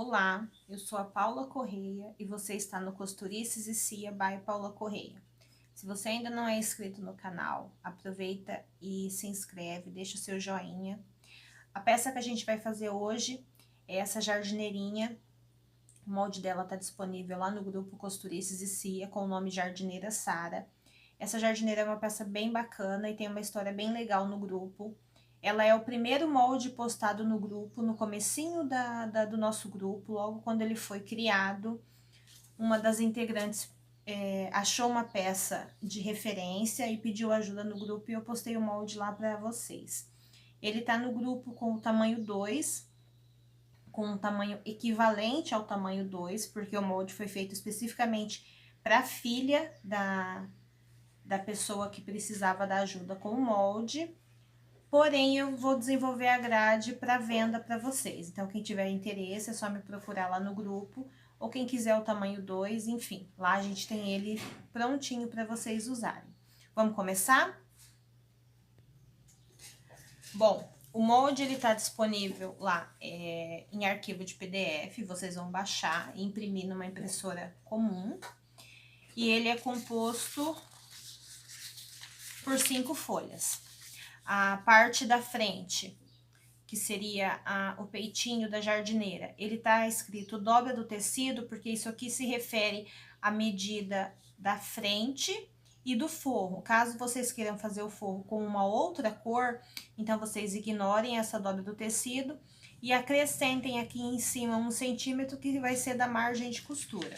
Olá, eu sou a Paula Correia e você está no Costurices e Cia by Paula Correia. Se você ainda não é inscrito no canal, aproveita e se inscreve, deixa o seu joinha. A peça que a gente vai fazer hoje é essa jardineirinha. O molde dela está disponível lá no grupo Costurices e Cia com o nome Jardineira Sara. Essa jardineira é uma peça bem bacana e tem uma história bem legal no grupo. Ela é o primeiro molde postado no grupo, no comecinho do nosso grupo, logo quando ele foi criado. Uma das integrantes achou uma peça de referência e pediu ajuda no grupo e eu postei o molde lá para vocês. Ele tá no grupo com o tamanho 2, com um tamanho equivalente ao tamanho 2, porque o molde foi feito especificamente para a filha da pessoa que precisava da ajuda com o molde. Porém, eu vou desenvolver a grade para venda para vocês. Então, quem tiver interesse, é só me procurar lá no grupo. Ou quem quiser o tamanho 2, enfim. Lá a gente tem ele prontinho para vocês usarem. Vamos começar? Bom, o molde, ele tá disponível lá em arquivo de PDF. Vocês vão baixar e imprimir numa impressora comum. E ele é composto por 5 folhas. A parte da frente, que seria o peitinho da jardineira, ele tá escrito dobra do tecido, porque isso aqui se refere à medida da frente e do forro. Caso vocês queiram fazer o forro com uma outra cor, então vocês ignorem essa dobra do tecido e acrescentem aqui em cima 1 centímetro, que vai ser da margem de costura.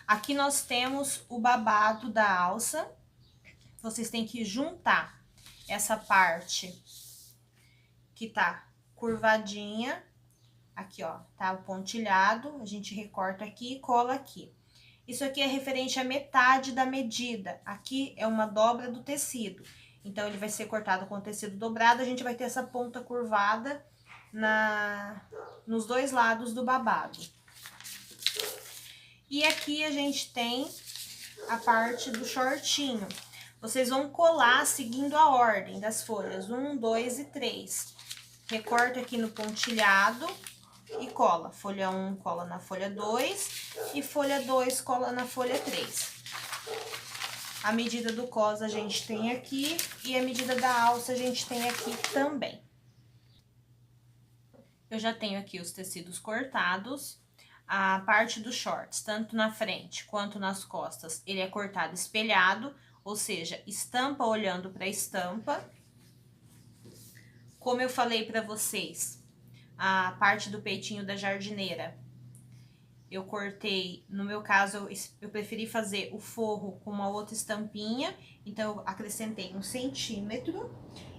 Aqui nós temos o babado da alça. Vocês têm que juntar essa parte que tá curvadinha, aqui ó, tá o pontilhado, a gente recorta aqui e cola aqui. Isso aqui é referente à metade da medida, aqui é uma dobra do tecido, então ele vai ser cortado com o tecido dobrado, a gente vai ter essa ponta curvada nos dois lados do babado. E aqui a gente tem a parte do shortinho. Vocês vão colar seguindo a ordem das folhas 1, 2 e 3. Recorta aqui no pontilhado e cola. Folha 1 cola na folha 2 e folha 2 cola na folha 3. A medida do cos a gente tem aqui e a medida da alça a gente tem aqui também. Eu já tenho aqui os tecidos cortados. A parte dos shorts, tanto na frente quanto nas costas, ele é cortado espelhado, ou seja, estampa olhando para a estampa. Como eu falei para vocês, a parte do peitinho da jardineira, eu cortei, no meu caso, eu preferi fazer o forro com uma outra estampinha, então eu acrescentei 1 centímetro.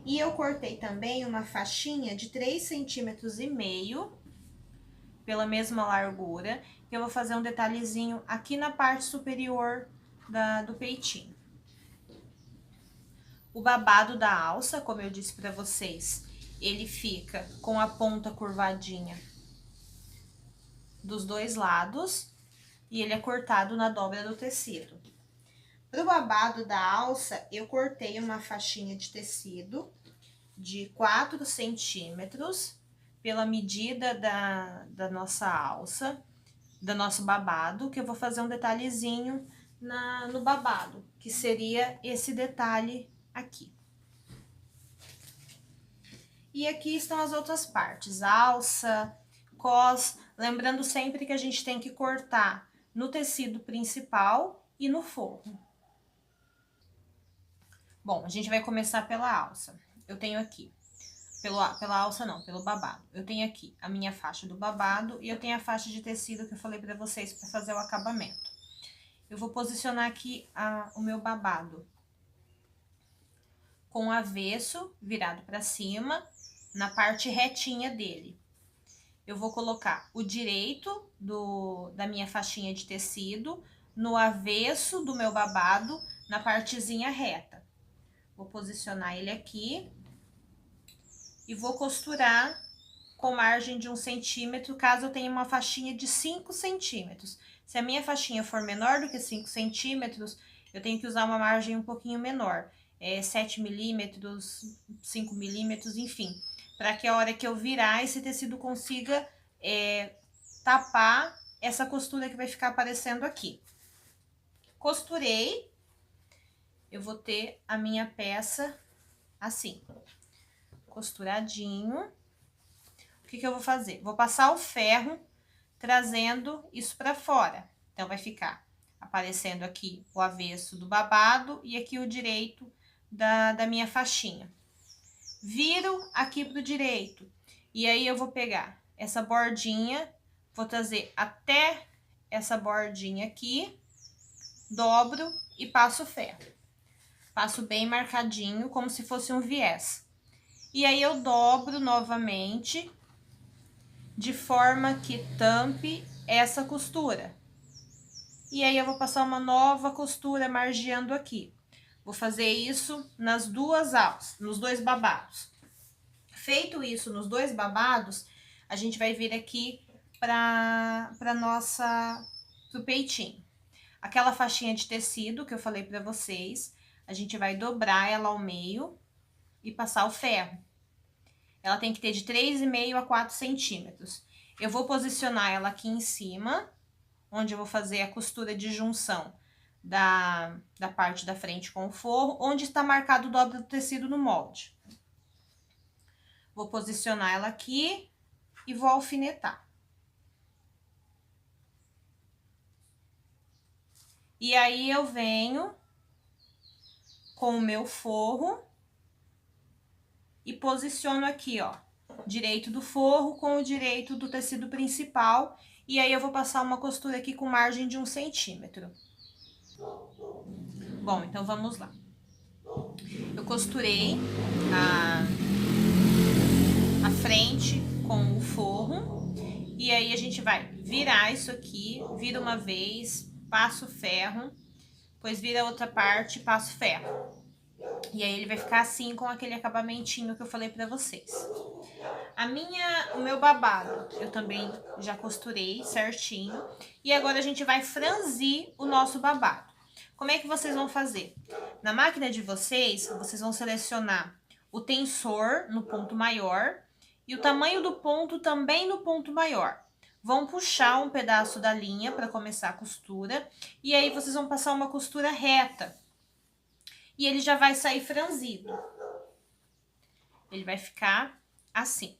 E eu cortei também uma faixinha de 3,5 centímetros pela mesma largura, que eu vou fazer um detalhezinho aqui na parte superior do peitinho. O babado da alça, como eu disse para vocês, ele fica com a ponta curvadinha dos dois lados e ele é cortado na dobra do tecido. Para o babado da alça, eu cortei uma faixinha de tecido de 4 centímetros pela medida da nossa alça, do nosso babado, que eu vou fazer um detalhezinho no babado, que seria esse detalhe aqui. E aqui estão as outras partes, alça, cos, lembrando sempre que a gente tem que cortar no tecido principal e no forro. Bom, a gente vai começar pela alça. Eu tenho aqui, pela alça não, pelo babado. Eu tenho aqui a minha faixa do babado e eu tenho a faixa de tecido que eu falei pra vocês para fazer o acabamento. Eu vou posicionar aqui o meu babado com o avesso virado para cima, na parte retinha dele. Eu vou colocar o direito da minha faixinha de tecido no avesso do meu babado, na partezinha reta. Vou posicionar ele aqui e vou costurar com margem de 1 centímetro, caso eu tenha uma faixinha de 5 centímetros. Se a minha faixinha for menor do que 5 centímetros, eu tenho que usar uma margem um pouquinho menor, 7 milímetros, 5 milímetros, enfim, para que a hora que eu virar, esse tecido consiga tapar essa costura que vai ficar aparecendo aqui. Costurei, eu vou ter a minha peça assim, costuradinho. O que eu vou fazer? Vou passar o ferro trazendo isso pra fora. Então, vai ficar aparecendo aqui o avesso do babado e aqui o direito da minha faixinha. Viro aqui pro direito. E aí, eu vou pegar essa bordinha, vou trazer até essa bordinha aqui, dobro e passo o ferro. Passo bem marcadinho, como se fosse um viés. E aí, eu dobro novamente, de forma que tampe essa costura. E aí, eu vou passar uma nova costura margeando aqui. Vou fazer isso nas duas alças, nos dois babados. Feito isso nos dois babados, a gente vai vir aqui pro peitinho. Aquela faixinha de tecido que eu falei pra vocês, a gente vai dobrar ela ao meio e passar o ferro. Ela tem que ter de 3,5 a 4 centímetros. Eu vou posicionar ela aqui em cima, onde eu vou fazer a costura de junção da parte da frente com o forro, onde está marcado o dobro do tecido no molde. Vou posicionar ela aqui e vou alfinetar. E aí, eu venho com o meu forro e posiciono aqui, ó, direito do forro com o direito do tecido principal. E aí, eu vou passar uma costura aqui com margem de 1 centímetro. Bom, então vamos lá. Eu costurei a frente com o forro. E aí, a gente vai virar isso aqui, vira uma vez, passa o ferro, depois vira a outra parte, passa o ferro. E aí, ele vai ficar assim, com aquele acabamentinho que eu falei pra vocês. O meu babado, eu também já costurei certinho. E agora, a gente vai franzir o nosso babado. Como é que vocês vão fazer? Na máquina de vocês vão selecionar o tensor no ponto maior e o tamanho do ponto também no ponto maior. Vão puxar um pedaço da linha para começar a costura e aí vocês vão passar uma costura reta. E ele já vai sair franzido. Ele vai ficar assim.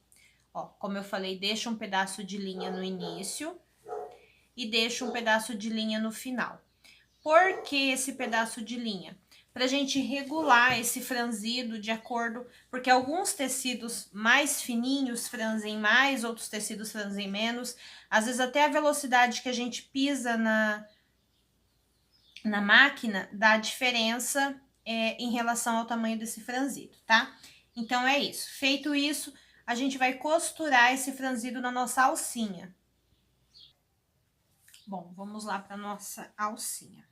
Ó, como eu falei, deixa um pedaço de linha no início e deixa um pedaço de linha no final. Por que esse pedaço de linha? Pra gente regular esse franzido de acordo, porque alguns tecidos mais fininhos franzem mais, outros tecidos franzem menos. Às vezes até a velocidade que a gente pisa na máquina dá diferença em relação ao tamanho desse franzido, tá? Então, é isso. Feito isso, a gente vai costurar esse franzido na nossa alcinha. Bom, vamos lá para nossa alcinha.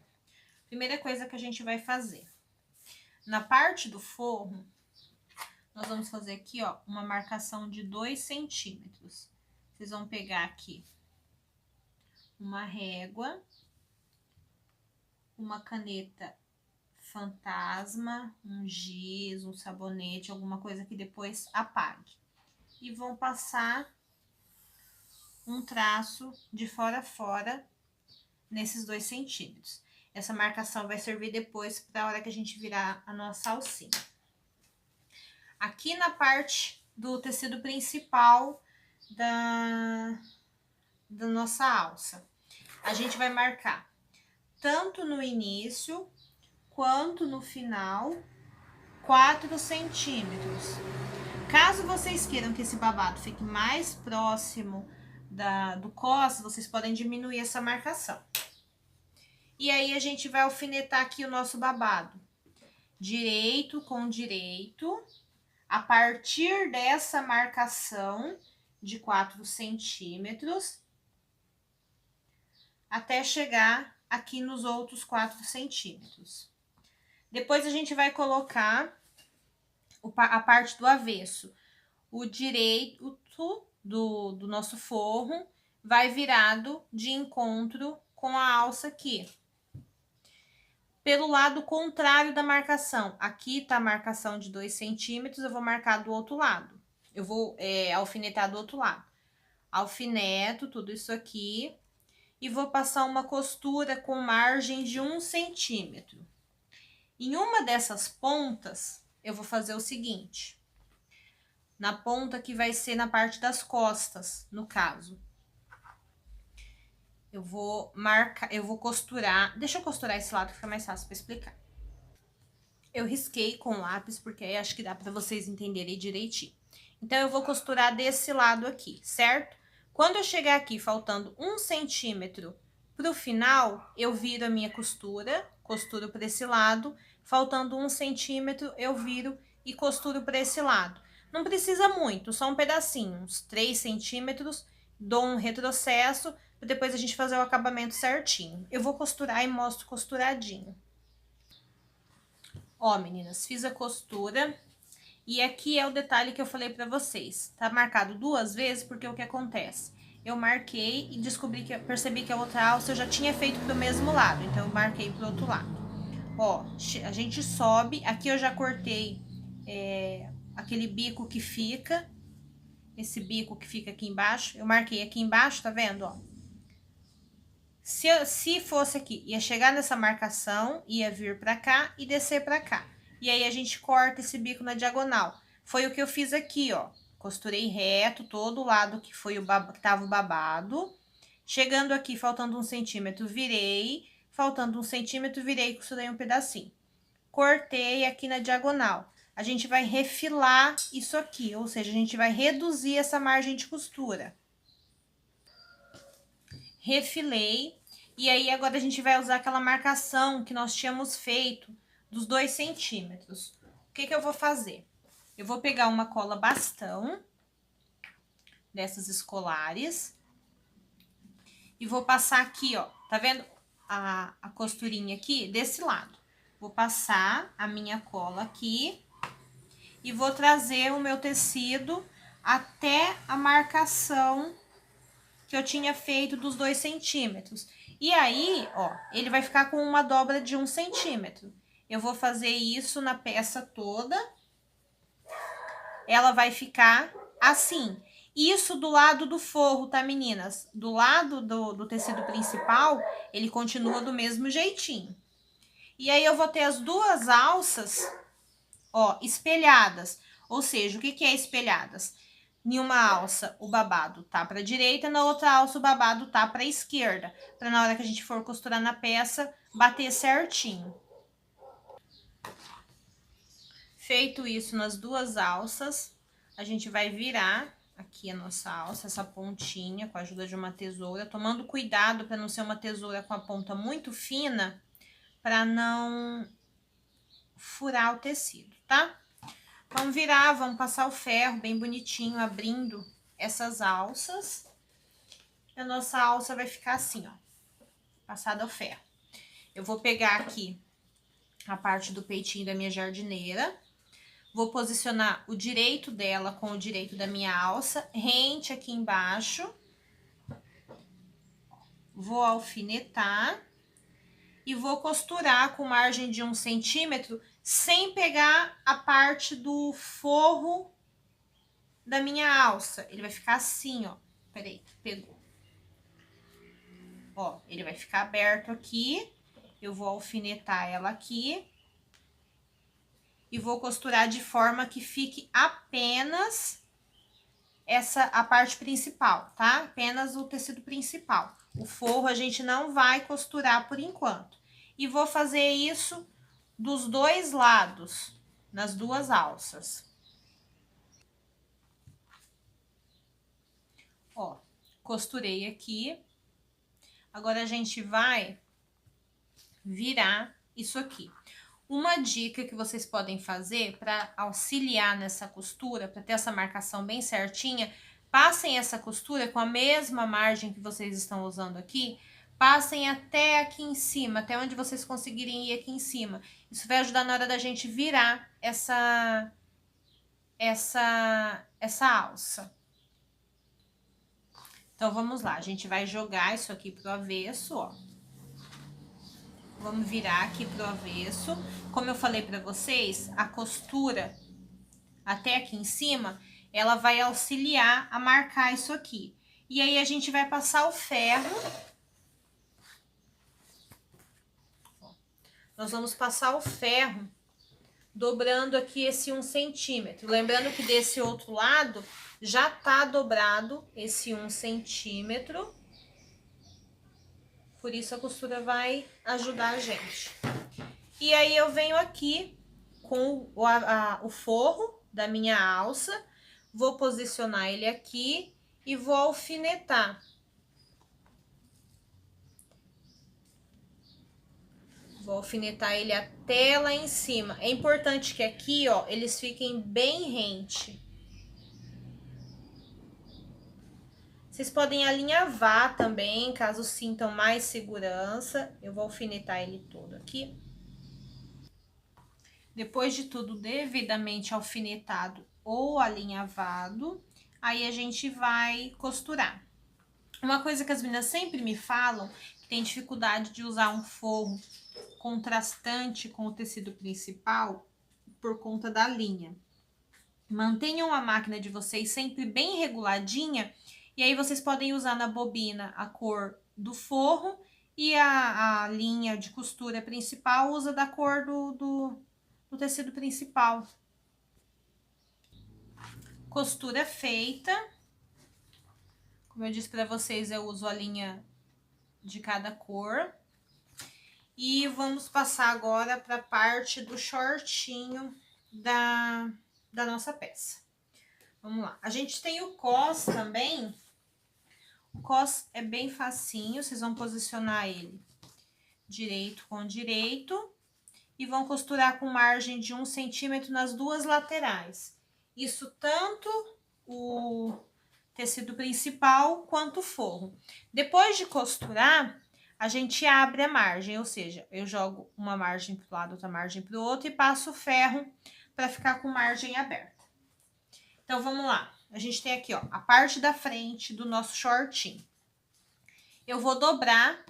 Primeira coisa que a gente vai fazer. Na parte do forro, nós vamos fazer aqui, ó, uma marcação de 2 centímetros. Vocês vão pegar aqui uma régua, uma caneta fantasma, um giz, um sabonete, alguma coisa que depois apague. E vão passar um traço de fora a fora nesses 2 centímetros. Essa marcação vai servir depois para a hora que a gente virar a nossa alcinha. Aqui na parte do tecido principal da nossa alça, a gente vai marcar tanto no início quanto no final 4 centímetros. Caso vocês queiram que esse babado fique mais próximo do cos, vocês podem diminuir essa marcação. E aí, a gente vai alfinetar aqui o nosso babado. Direito com direito. A partir dessa marcação de 4 centímetros. Até chegar aqui nos outros 4 centímetros. Depois, a gente vai colocar a parte do avesso. O direito do nosso forro vai virado de encontro com a alça aqui. Pelo lado contrário da marcação. Aqui tá a marcação de 2 centímetros, eu vou marcar do outro lado. Eu vou alfinetar do outro lado. Alfineto tudo isso aqui e vou passar uma costura com margem de 1 centímetro. Em uma dessas pontas, eu vou fazer o seguinte. Na ponta que vai ser na parte das costas, no caso. Eu vou marcar, eu vou costurar. Deixa eu costurar esse lado que fica mais fácil para explicar. Eu risquei com lápis, porque aí acho que dá para vocês entenderem direitinho. Então, eu vou costurar desse lado aqui, certo? Quando eu chegar aqui, faltando 1 centímetro pro final, eu viro a minha costura, costuro para esse lado. Faltando 1 centímetro, eu viro e costuro para esse lado. Não precisa muito, só um pedacinho, uns 3 centímetros, dou um retrocesso, para depois a gente fazer o acabamento certinho. Eu vou costurar e mostro costuradinho. Ó, meninas, fiz a costura e aqui é o detalhe que eu falei pra vocês. Tá marcado 2 vezes porque o que acontece? Eu marquei e percebi que a outra alça eu já tinha feito pro mesmo lado, então eu marquei pro outro lado. Ó, a gente sobe, aqui eu já cortei aquele bico que fica, esse bico que fica aqui embaixo, eu marquei aqui embaixo, tá vendo, ó? Se fosse aqui, ia chegar nessa marcação, ia vir pra cá e descer pra cá. E aí, a gente corta esse bico na diagonal. Foi o que eu fiz aqui, ó. Costurei reto todo o lado que foi que tava o babado. Chegando aqui, faltando 1 centímetro, virei. Faltando 1 centímetro, virei e costurei um pedacinho. Cortei aqui na diagonal. A gente vai refilar isso aqui, ou seja, a gente vai reduzir essa margem de costura. Refilei, e aí agora a gente vai usar aquela marcação que nós tínhamos feito dos 2 centímetros. O que que eu vou fazer? Eu vou pegar uma cola bastão, dessas escolares, e vou passar aqui, ó, tá vendo a costurinha aqui? Desse lado. Vou passar a minha cola aqui e vou trazer o meu tecido até a marcação que eu tinha feito dos 2 centímetros. E aí, ó, ele vai ficar com uma dobra de 1 centímetro. Eu vou fazer isso na peça toda. Ela vai ficar assim. Isso do lado do forro, tá, meninas? Do lado do tecido principal, ele continua do mesmo jeitinho. E aí, eu vou ter as 2 alças, ó, espelhadas. Ou seja, o que que é espelhadas? Em uma alça, o babado tá pra direita, na outra alça, o babado tá pra esquerda. Pra na hora que a gente for costurar na peça, bater certinho. Feito isso nas 2 alças, a gente vai virar aqui a nossa alça, essa pontinha, com a ajuda de uma tesoura, tomando cuidado pra não ser uma tesoura com a ponta muito fina, pra não furar o tecido, tá? Vamos virar, vamos passar o ferro bem bonitinho, abrindo essas alças. A nossa alça vai ficar assim, ó, passada ao ferro. Eu vou pegar aqui a parte do peitinho da minha jardineira, vou posicionar o direito dela com o direito da minha alça, rente aqui embaixo. Vou alfinetar e vou costurar com margem de 1 centímetro, sem pegar a parte do forro da minha alça. Ele vai ficar assim, ó. Peraí, pegou. Ó, ele vai ficar aberto aqui. Eu vou alfinetar ela aqui. E vou costurar de forma que fique apenas a parte principal, tá? Apenas o tecido principal. O forro a gente não vai costurar por enquanto. E vou fazer isso dos 2 lados, nas 2 alças. Ó, costurei aqui. Agora, a gente vai virar isso aqui. Uma dica que vocês podem fazer para auxiliar nessa costura, para ter essa marcação bem certinha, passem essa costura com a mesma margem que vocês estão usando aqui, passem até aqui em cima, até onde vocês conseguirem ir aqui em cima. Isso vai ajudar na hora da gente virar essa alça. Então, vamos lá, a gente vai jogar isso aqui pro avesso, ó. Vamos virar aqui pro avesso. Como eu falei pra vocês, a costura até aqui em cima, ela vai auxiliar a marcar isso aqui. E aí, a gente vai passar o ferro. Nós vamos passar o ferro dobrando aqui esse 1 centímetro. Lembrando que desse outro lado já tá dobrado esse 1 centímetro. Por isso a costura vai ajudar a gente. E aí eu venho aqui com o forro da minha alça, vou posicionar ele aqui e vou alfinetar. Vou alfinetar ele até lá em cima. É importante que aqui, ó, eles fiquem bem rente. Vocês podem alinhavar também, caso sintam mais segurança. Eu vou alfinetar ele todo aqui. Depois de tudo devidamente alfinetado ou alinhavado, aí a gente vai costurar. Uma coisa que as meninas sempre me falam, que tem dificuldade de usar um forro contrastante com o tecido principal, por conta da linha. Mantenham a máquina de vocês sempre bem reguladinha, e aí vocês podem usar na bobina a cor do forro e a linha de costura principal usa da cor do tecido principal. Costura feita. Como eu disse para vocês, eu uso a linha de cada cor. E vamos passar agora para a parte do shortinho da nossa peça. Vamos lá. A gente tem o cos também. O cos é bem facinho, vocês vão posicionar ele direito com direito e vão costurar com margem de 1 centímetro nas duas laterais. Isso tanto o tecido principal quanto o forro. Depois de costurar, a gente abre a margem, ou seja, eu jogo uma margem para o lado, outra margem para o outro e passo o ferro para ficar com margem aberta. Então, vamos lá. A gente tem aqui, ó, a parte da frente do nosso shortinho. Eu vou dobrar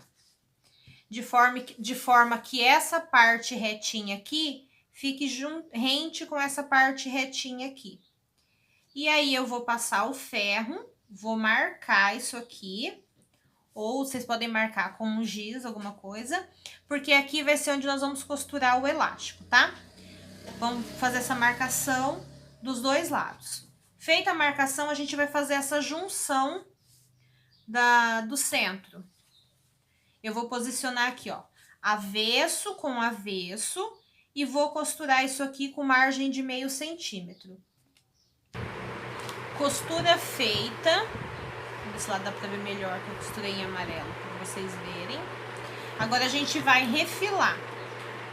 de forma que essa parte retinha aqui fique rente com essa parte retinha aqui. E aí, eu vou passar o ferro, vou marcar isso aqui, ou vocês podem marcar com um giz, alguma coisa, porque aqui vai ser onde nós vamos costurar o elástico, tá? Vamos fazer essa marcação dos dois lados. Feita a marcação, a gente vai fazer essa junção do centro. Eu vou posicionar aqui, ó, avesso com avesso e vou costurar isso aqui com margem de meio centímetro. Costura feita. Desse lado dá pra ver melhor que eu costurei em amarelo, pra vocês verem. Agora, a gente vai refilar.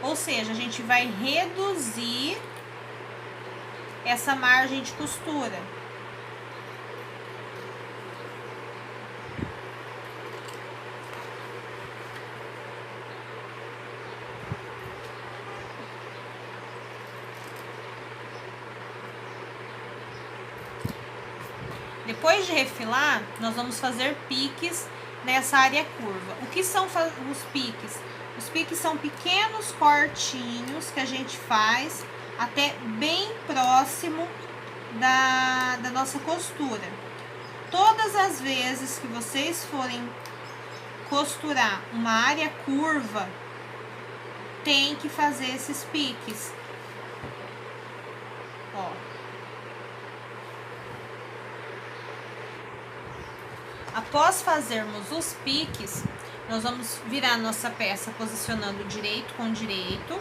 Ou seja, a gente vai reduzir essa margem de costura. Depois de refilar, nós vamos fazer piques nessa área curva. O que são os piques? Os piques são pequenos cortinhos que a gente faz até bem próximo da nossa costura. Todas as vezes que vocês forem costurar uma área curva, tem que fazer esses piques. Ó. Após fazermos os piques, nós vamos virar nossa peça posicionando direito com direito.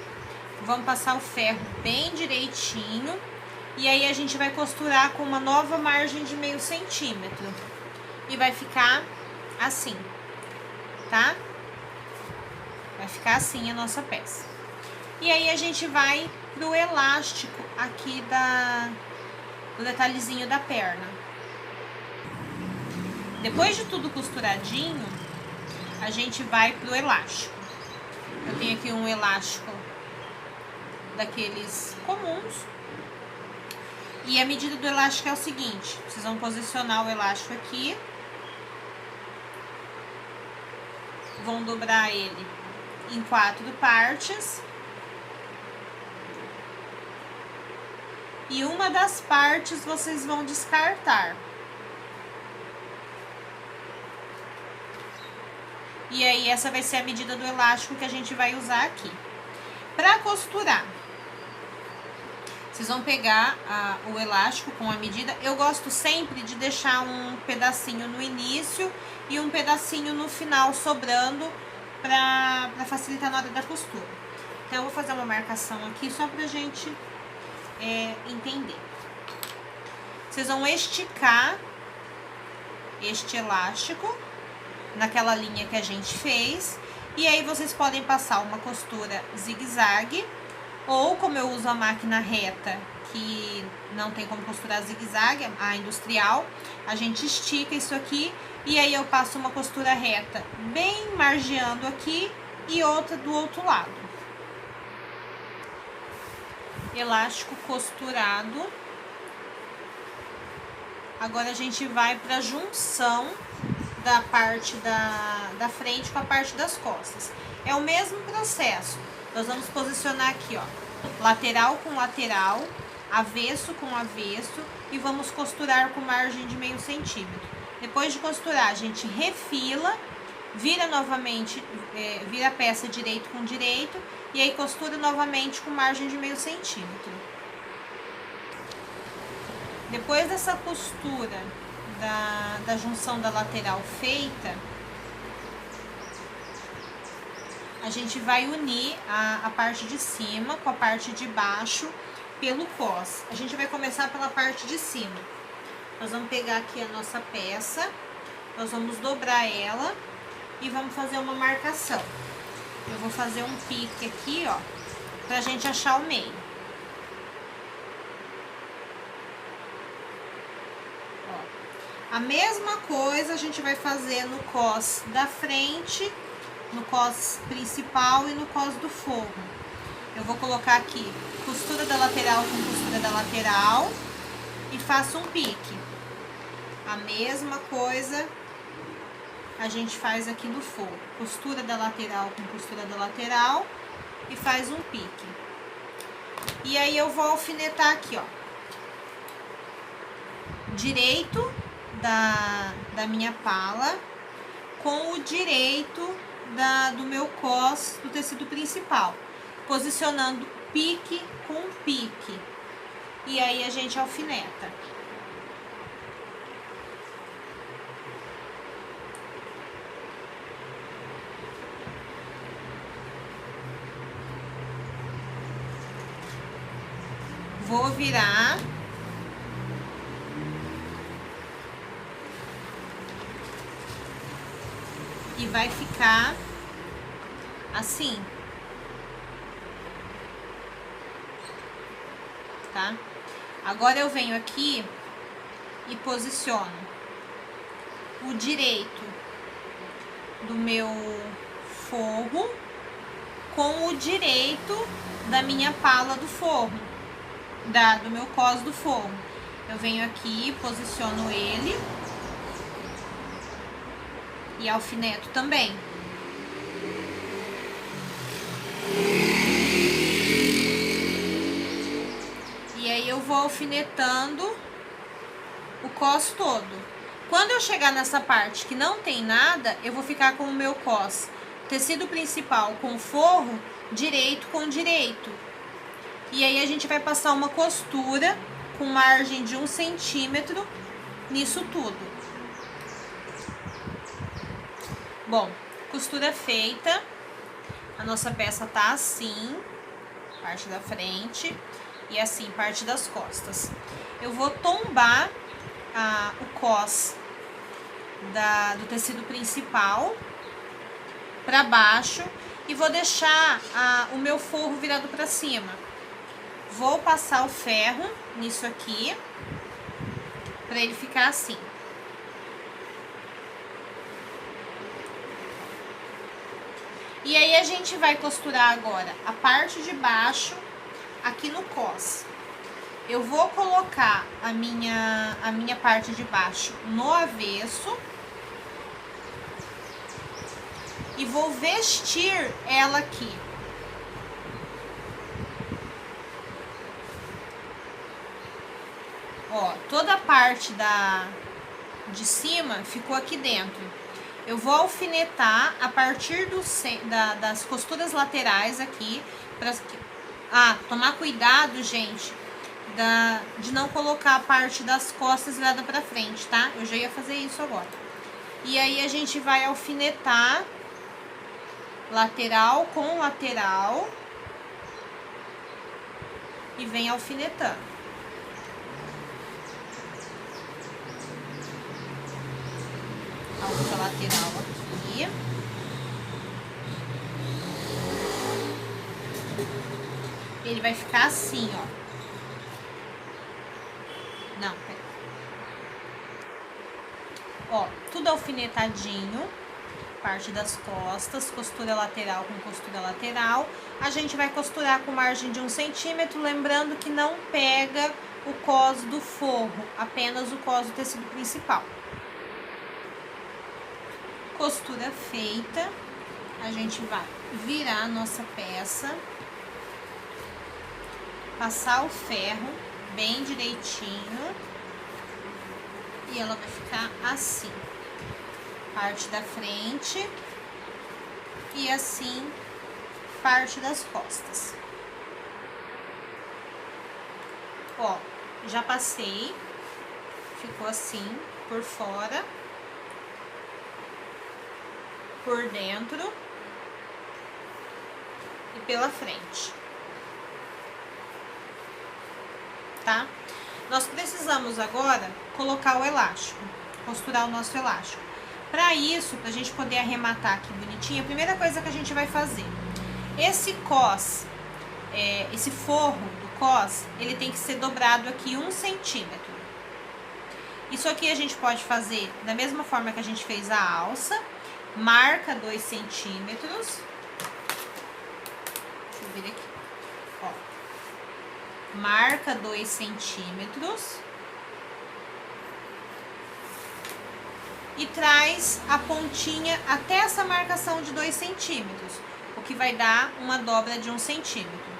Vamos passar o ferro bem direitinho. E aí, a gente vai costurar com uma nova margem de meio centímetro. E vai ficar assim, tá? Vai ficar assim a nossa peça. E aí, a gente vai pro elástico aqui do detalhezinho da perna. Depois de tudo costuradinho, a gente vai pro elástico. Eu tenho aqui um elástico daqueles comuns. E a medida do elástico é o seguinte: vocês vão posicionar o elástico aqui. Vão dobrar ele em 4 partes. E uma das partes vocês vão descartar. E aí essa vai ser a medida do elástico que a gente vai usar aqui. Para costurar, vocês vão pegar o elástico com a medida. Eu gosto sempre de deixar um pedacinho no início e um pedacinho no final sobrando para facilitar na hora da costura. Então eu vou fazer uma marcação aqui só pra gente entender. Vocês vão esticar este elástico naquela linha que a gente fez. E aí vocês podem passar uma costura zigue-zague, ou como eu uso a máquina reta, que não tem como costurar zigue-zague, a industrial, a gente estica isso aqui e aí eu passo uma costura reta bem margeando aqui e outra do outro lado. Elástico costurado. Agora a gente vai para a junção da parte da frente com a parte das costas. É o mesmo processo. Nós vamos posicionar aqui, ó, lateral com lateral, avesso com avesso e vamos costurar com margem de meio centímetro. Depois de costurar, a gente refila, vira novamente, vira a peça direito com direito e aí costura novamente com margem de meio centímetro. Depois dessa costura da junção da lateral feita, a gente vai unir a parte de cima com a parte de baixo pelo cos. A gente vai começar pela parte de cima. Nós vamos pegar aqui a nossa peça, nós vamos dobrar ela e vamos fazer uma marcação. Eu vou fazer um pique aqui, ó, pra gente achar o meio. Ó, a mesma coisa a gente vai fazer no cos da frente, no cos principal e no cos do forro. Eu vou colocar aqui costura da lateral com costura da lateral e faço um pique. A mesma coisa a gente faz aqui no forro. Costura da lateral com costura da lateral e faz um pique. E aí eu vou alfinetar aqui, ó, direito da minha pala com o direito do meu cos do tecido principal, posicionando pique com pique, e aí a gente alfineta. Vou virar. E vai ficar assim, tá? Agora eu venho aqui e posiciono o direito do meu forro com o direito da minha pala do forro, do meu cos do forro. Eu venho aqui, posiciono ele e alfineto também. E aí eu vou alfinetando o cos todo. Quando eu chegar nessa parte que não tem nada, eu vou ficar com o meu cos, tecido principal com forro, direito com direito. E aí a gente vai passar uma costura com margem de 1 centímetro nisso tudo. Bom, costura feita, a nossa peça tá assim, parte da frente, e assim, parte das costas. Eu vou tombar o cos do tecido principal para baixo e vou deixar o meu forro virado para cima. Vou passar o ferro nisso aqui, para ele ficar assim. E aí a gente vai costurar agora a parte de baixo aqui no cos. Eu vou colocar a minha parte de baixo no avesso e vou vestir ela aqui. Ó, toda a parte de cima ficou aqui dentro. Eu vou alfinetar a partir das costuras laterais aqui. Tomar cuidado, gente, de não colocar a parte das costas virada pra frente, tá? Eu já ia fazer isso agora. E aí a gente vai alfinetar lateral com lateral e vem alfinetando. A outra lateral aqui. Ele vai ficar assim, ó. Não, pera. Ó, tudo alfinetadinho. Parte das costas, costura lateral com costura lateral. A gente vai costurar com margem de 1 centímetro, lembrando que não pega o cos do forro, apenas o cos do tecido principal. Costura feita, a gente vai virar a nossa peça, passar o ferro bem direitinho e ela vai ficar assim. Parte da frente e assim parte das costas. Ó, já passei, ficou assim por fora, por dentro e pela frente, tá? Nós precisamos agora colocar o elástico, costurar o nosso elástico. Para isso, pra gente poder arrematar aqui bonitinho, a primeira coisa que a gente vai fazer, esse cos, esse forro do cos, ele tem que ser dobrado aqui 1 centímetro. Isso aqui a gente pode fazer da mesma forma que a gente fez a alça, marca 2 centímetros. Deixa eu ver aqui, ó. Marca 2 centímetros. E traz a pontinha até essa marcação de 2 centímetros, o que vai dar uma dobra de 1 centímetro.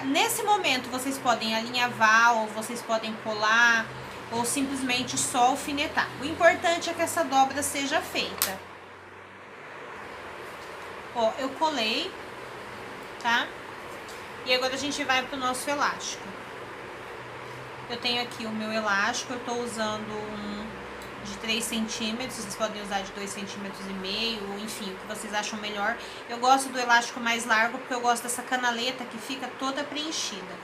Nesse momento, vocês podem alinhavar, ou vocês podem colar, ou simplesmente só alfinetar. O importante é que essa dobra seja feita. Ó, eu colei, tá? E agora a gente vai pro nosso elástico. Eu tenho aqui o meu elástico, eu tô usando um de 3 centímetros, vocês podem usar de 2,5 centímetros, ou enfim, o que vocês acham melhor. Eu gosto do elástico mais largo porque eu gosto dessa canaleta que fica toda preenchida.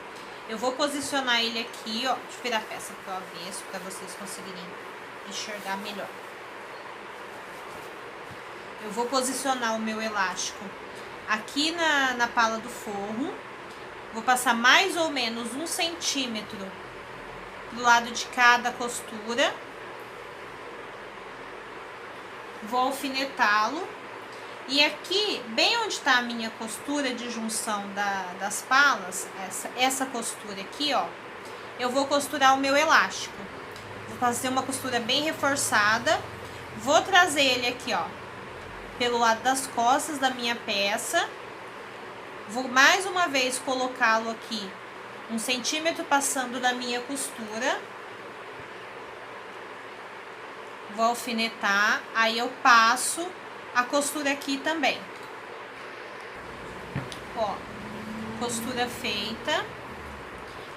Eu vou posicionar ele aqui, ó, deixa eu virar a peça pro avesso para vocês conseguirem enxergar melhor. Eu vou posicionar o meu elástico aqui na pala do forro, vou passar mais ou menos 1 centímetro do lado de cada costura. Vou alfinetá-lo. E aqui, bem onde tá a minha costura de junção das palas, essa costura aqui, ó, eu vou costurar o meu elástico. Vou fazer uma costura bem reforçada. Vou trazer ele aqui, ó, pelo lado das costas da minha peça. Vou mais uma vez colocá-lo aqui 1 centímetro passando da minha costura. Vou alfinetar, aí eu passo a costura aqui também. Ó, costura feita.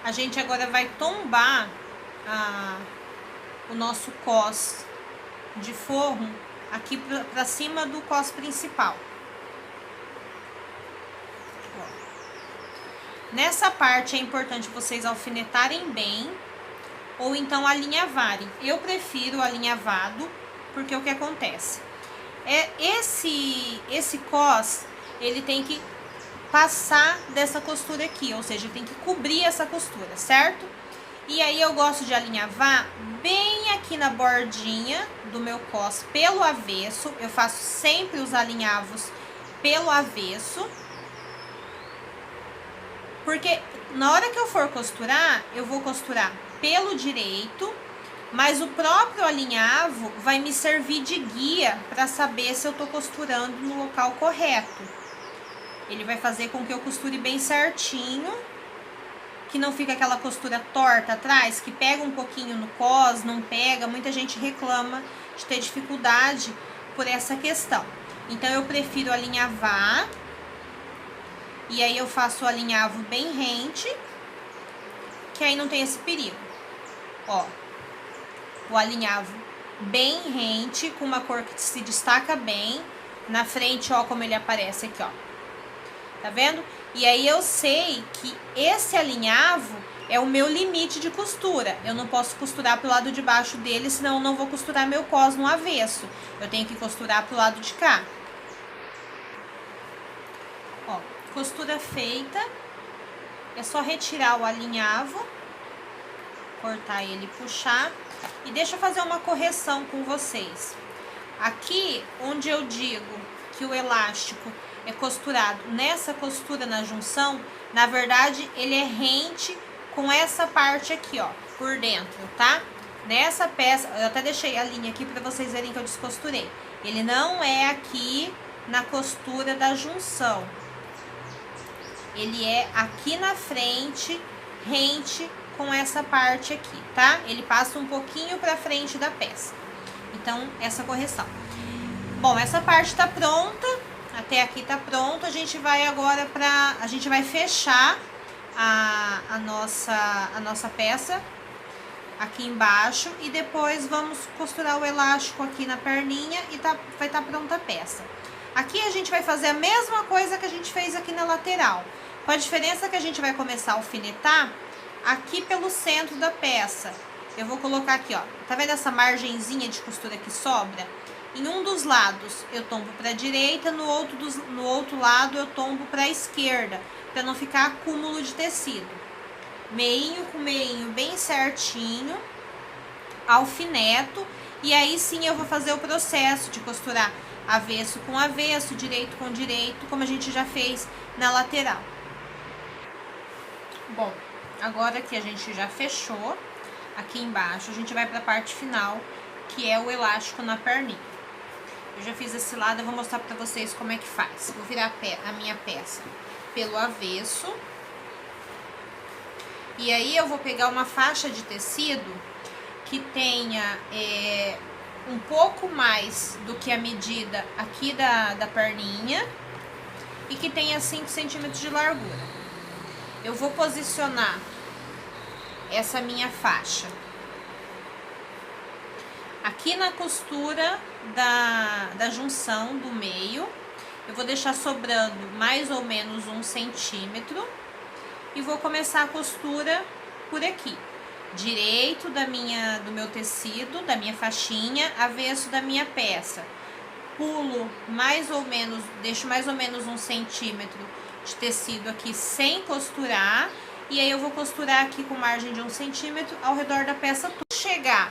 A gente agora vai tombar o nosso cos de forro aqui pra cima do cos principal. Ó. Nessa parte é importante vocês alfinetarem bem, ou então alinhavarem. Eu prefiro alinhavado, porque o que acontece? Esse cos, ele tem que passar dessa costura aqui, ou seja, tem que cobrir essa costura, certo? E aí eu gosto de alinhavar bem aqui na bordinha do meu cos pelo avesso. Eu faço sempre os alinhavos pelo avesso, porque na hora que eu for costurar, eu vou costurar pelo direito, mas o próprio alinhavo vai me servir de guia para saber se eu tô costurando no local correto. Ele vai fazer com que eu costure bem certinho, que não fica aquela costura torta atrás, que pega um pouquinho no cos, não pega. Muita gente reclama de ter dificuldade por essa questão. Então, eu prefiro alinhavar. E aí, eu faço o alinhavo bem rente, que aí não tem esse perigo. Ó, o alinhavo bem rente, com uma cor que se destaca bem. Na frente, ó, como ele aparece aqui, ó. Tá vendo? E aí, eu sei que esse alinhavo é o meu limite de costura. Eu não posso costurar pro lado de baixo dele, senão eu não vou costurar meu cos no avesso. Eu tenho que costurar pro lado de cá. Ó, costura feita. É só retirar o alinhavo, cortar ele e puxar. E deixa eu fazer uma correção com vocês. Aqui, onde eu digo que o elástico é costurado nessa costura na junção, na verdade, ele é rente com essa parte aqui, ó, por dentro, tá? Nessa peça, eu até deixei a linha aqui pra vocês verem que eu descosturei. Ele não é aqui na costura da junção. Ele é aqui na frente, rente com essa parte aqui, tá? Ele passa um pouquinho pra frente da peça. Então, essa correção. Bom, essa parte tá pronta, até aqui tá pronto. A gente vai agora a gente vai fechar a nossa peça aqui embaixo e depois vamos costurar o elástico aqui na perninha e vai estar pronta a peça. Aqui a gente vai fazer a mesma coisa que a gente fez aqui na lateral, com a diferença que a gente vai começar a alfinetar aqui pelo centro da peça. Eu vou colocar aqui, ó, tá vendo essa margenzinha de costura que sobra? Em um dos lados eu tombo para a direita, no outro lado eu tombo para a esquerda, para não ficar acúmulo de tecido. Meinho com meinho bem certinho, alfineto, e aí sim eu vou fazer o processo de costurar avesso com avesso, direito com direito, como a gente já fez na lateral. Bom, agora que a gente já fechou, aqui embaixo a gente vai para a parte final, que é o elástico na perninha. Eu já fiz esse lado, eu vou mostrar pra vocês como é que faz. Vou virar a minha peça pelo avesso. E aí eu vou pegar uma faixa de tecido que tenha um pouco mais do que a medida aqui da perninha e que tenha 5 centímetros de largura. Eu vou posicionar essa minha faixa aqui na costura da junção do meio. Eu vou deixar sobrando mais ou menos 1 centímetro e vou começar a costura por aqui, direito do meu tecido, da minha faixinha, avesso da minha peça. Pulo mais ou menos, deixo mais ou menos 1 centímetro de tecido aqui sem costurar, e aí eu vou costurar aqui com margem de 1 centímetro ao redor da peça toda. Chegar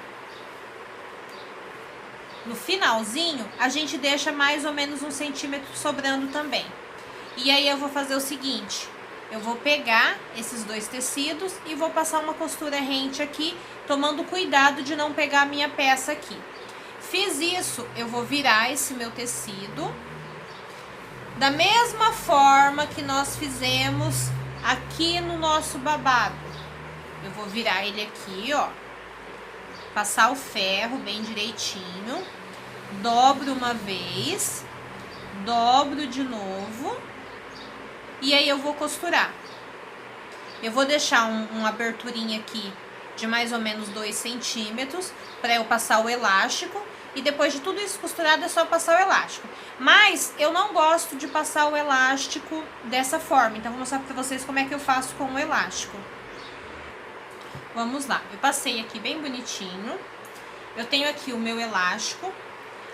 no finalzinho, a gente deixa mais ou menos 1 centímetro sobrando também. E aí eu vou fazer o seguinte, eu vou pegar esses 2 tecidos e vou passar uma costura rente aqui, tomando cuidado de não pegar a minha peça aqui. Fiz isso, eu vou virar esse meu tecido, da mesma forma que nós fizemos aqui no nosso babado. Eu vou virar ele aqui, ó. Passar o ferro bem direitinho, dobro uma vez, dobro de novo, e aí eu vou costurar. Eu vou deixar uma aberturinha aqui de mais ou menos 2 centímetros para eu passar o elástico, e depois de tudo isso costurado é só passar o elástico. Mas eu não gosto de passar o elástico dessa forma, então vou mostrar para vocês como é que eu faço com o elástico. Vamos lá, eu passei aqui bem bonitinho, eu tenho aqui o meu elástico.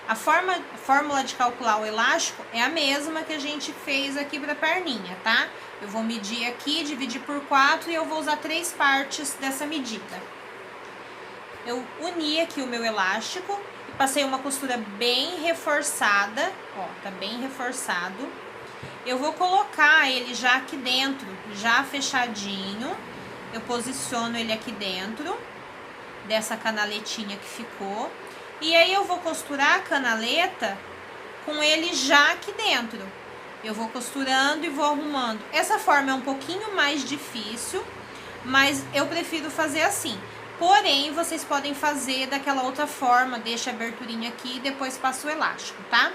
A fórmula de calcular o elástico é a mesma que a gente fez aqui para a perninha, tá? Eu vou medir aqui, dividir por 4 e eu vou usar 3 partes dessa medida. Eu uni aqui o meu elástico e passei uma costura bem reforçada, ó, tá bem reforçado. Eu vou colocar ele já aqui dentro, já fechadinho. Eu posiciono ele aqui dentro dessa canaletinha que ficou. E aí eu vou costurar a canaleta com ele já aqui dentro. Eu vou costurando e vou arrumando. Essa forma é um pouquinho mais difícil, mas eu prefiro fazer assim. Porém, vocês podem fazer daquela outra forma, deixa a aberturinha aqui e depois passa o elástico, tá?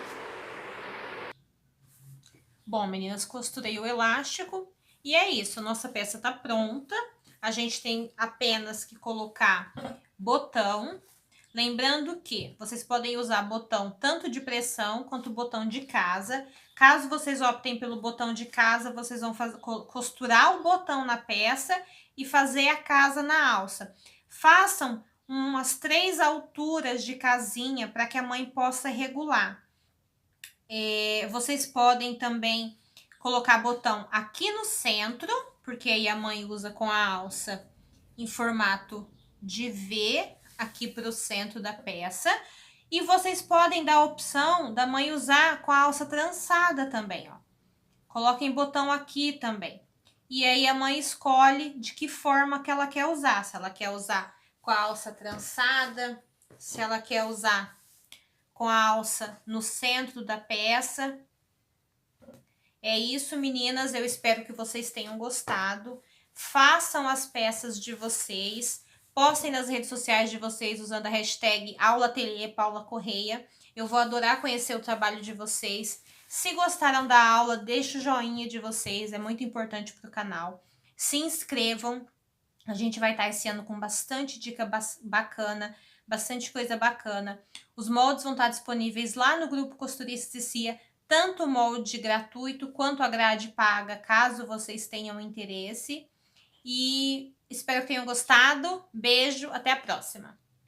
Bom, meninas, costurei o elástico e é isso, nossa peça tá pronta. A gente tem apenas que colocar botão. Lembrando que vocês podem usar botão tanto de pressão quanto botão de casa. Caso vocês optem pelo botão de casa, vocês vão costurar o botão na peça e fazer a casa na alça. Façam umas 3 alturas de casinha para que a mãe possa regular. Vocês podem também colocar botão aqui no centro, porque aí a mãe usa com a alça em formato de V, aqui para o centro da peça. E vocês podem dar a opção da mãe usar com a alça trançada também, ó. Coloquem botão aqui também. E aí a mãe escolhe de que forma que ela quer usar. Se ela quer usar com a alça trançada, se ela quer usar com a alça no centro da peça. É isso, meninas. Eu espero que vocês tenham gostado. Façam as peças de vocês. Postem nas redes sociais de vocês usando a hashtag AulaAteliê Paula Correia. Eu vou adorar conhecer o trabalho de vocês. Se gostaram da aula, deixa o joinha de vocês. É muito importante para o canal. Se inscrevam. A gente vai estar esse ano com bastante dica bacana, bastante coisa bacana. Os moldes vão estar disponíveis lá no grupo Costuristas e Cia, tanto o molde gratuito quanto a grade paga, caso vocês tenham interesse. E espero que tenham gostado. Beijo, até a próxima!